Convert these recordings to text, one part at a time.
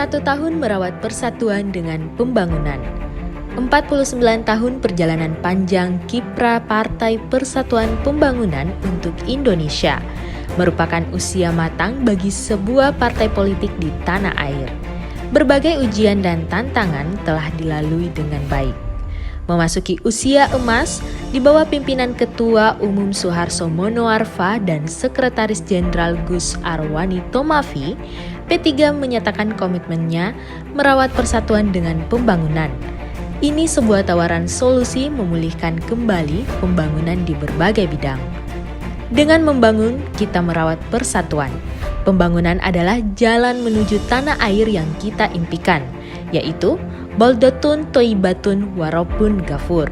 1 tahun merawat persatuan dengan pembangunan. 49 tahun perjalanan panjang kiprah Partai Persatuan Pembangunan untuk Indonesia merupakan usia matang bagi sebuah partai politik di tanah air. Berbagai ujian dan tantangan telah dilalui dengan baik. Memasuki usia emas di bawah pimpinan Ketua Umum Suharto Monoarfa dan Sekretaris Jenderal Gus Arwani Tomafi, P3 menyatakan komitmennya merawat persatuan dengan pembangunan. Ini sebuah tawaran solusi memulihkan kembali pembangunan di berbagai bidang. Dengan membangun, kita merawat persatuan. Pembangunan adalah jalan menuju tanah air yang kita impikan, yaitu Baldatun Toibatun Warobun Gafur.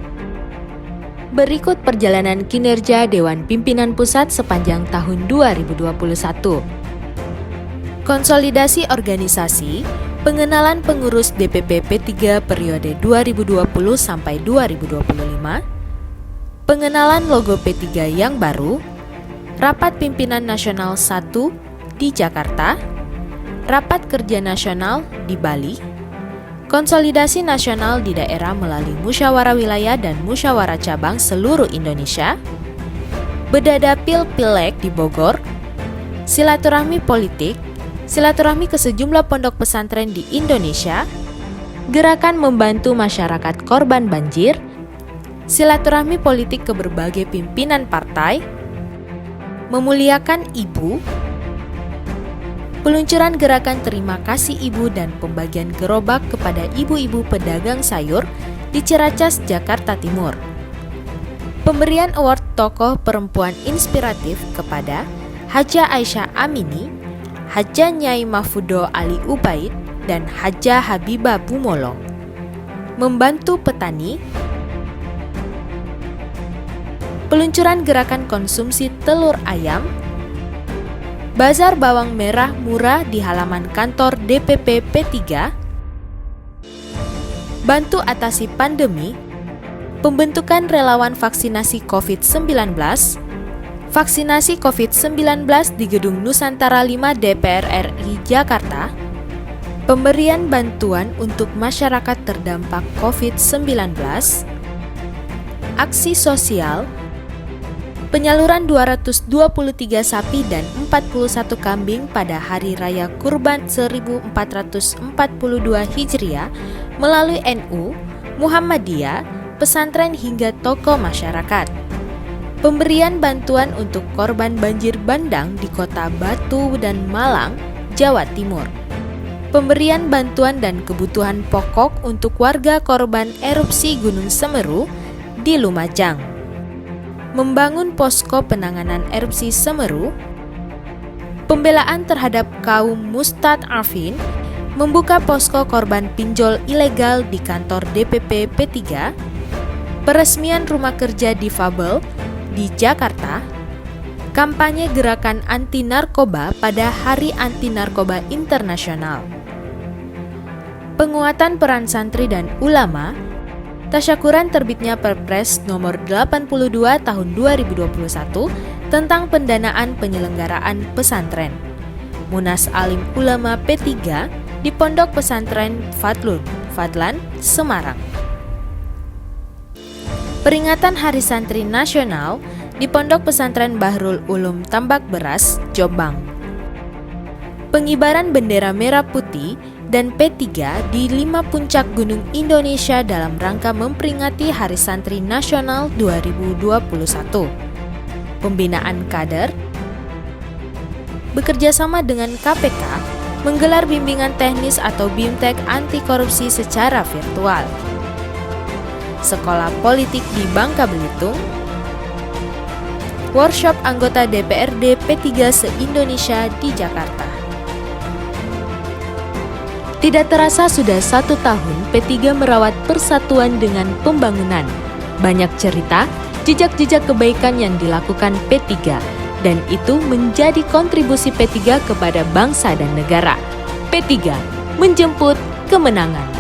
Berikut perjalanan kinerja Dewan Pimpinan Pusat sepanjang tahun 2021. Konsolidasi organisasi, pengenalan pengurus DPP P3 periode 2020 sampai 2025, pengenalan logo P3 yang baru, Rapat Pimpinan Nasional 1 di Jakarta, Rapat Kerja Nasional di Bali, konsolidasi nasional di daerah melalui musyawarah wilayah dan musyawarah cabang seluruh Indonesia, bedadapil Pileg di Bogor, silaturahmi politik, silaturahmi ke sejumlah pondok pesantren di Indonesia, gerakan membantu masyarakat korban banjir, silaturahmi politik ke berbagai pimpinan partai, memuliakan ibu, peluncuran gerakan Terima Kasih Ibu dan pembagian gerobak kepada ibu-ibu pedagang sayur di Ciracas, Jakarta Timur. Pemberian award tokoh perempuan inspiratif kepada Haja Aisyah Amini, Haja Nyai Mahfudo Ali Ubaid, dan Haja Habibah Bumolo. Membantu petani. Peluncuran gerakan konsumsi telur ayam, bazar bawang merah murah di halaman kantor DPP P3, bantu atasi pandemi, pembentukan relawan vaksinasi COVID-19, vaksinasi COVID-19 di Gedung Nusantara 5 DPR RI Jakarta, pemberian bantuan untuk masyarakat terdampak COVID-19, aksi sosial, penyaluran 223 sapi dan 41 kambing pada Hari Raya Kurban 1442 Hijriah melalui NU, Muhammadiyah, pesantren hingga tokoh masyarakat. Pemberian bantuan untuk korban banjir bandang di Kota Batu dan Malang, Jawa Timur. Pemberian bantuan dan kebutuhan pokok untuk warga korban erupsi Gunung Semeru di Lumajang. Membangun posko penanganan erupsi Semeru, pembelaan terhadap kaum mustad'afin, membuka posko korban pinjol ilegal di kantor DPP P3, peresmian rumah kerja difabel di Jakarta, kampanye gerakan anti narkoba pada Hari Anti Narkoba Internasional, penguatan peran santri dan ulama, tasyakuran terbitnya Perpres nomor 82 tahun 2021 tentang pendanaan penyelenggaraan pesantren. Munas Alim Ulama P3 di Pondok Pesantren Fadlan, Semarang. Peringatan Hari Santri Nasional di Pondok Pesantren Bahrul Ulum Tambak Beras, Jombang. Pengibaran bendera merah putih dan P3 di 5 puncak gunung Indonesia dalam rangka memperingati Hari Santri Nasional 2021. Pembinaan kader, bekerjasama dengan KPK, menggelar bimbingan teknis atau BIMTEK anti korupsi secara virtual. Sekolah politik di Bangka Belitung, workshop anggota DPRD P3 se-Indonesia di Jakarta. Tidak terasa sudah 1 tahun P3 merawat persatuan dengan pembangunan. Banyak cerita, jejak-jejak kebaikan yang dilakukan P3, dan itu menjadi kontribusi P3 kepada bangsa dan negara. P3 menjemput kemenangan.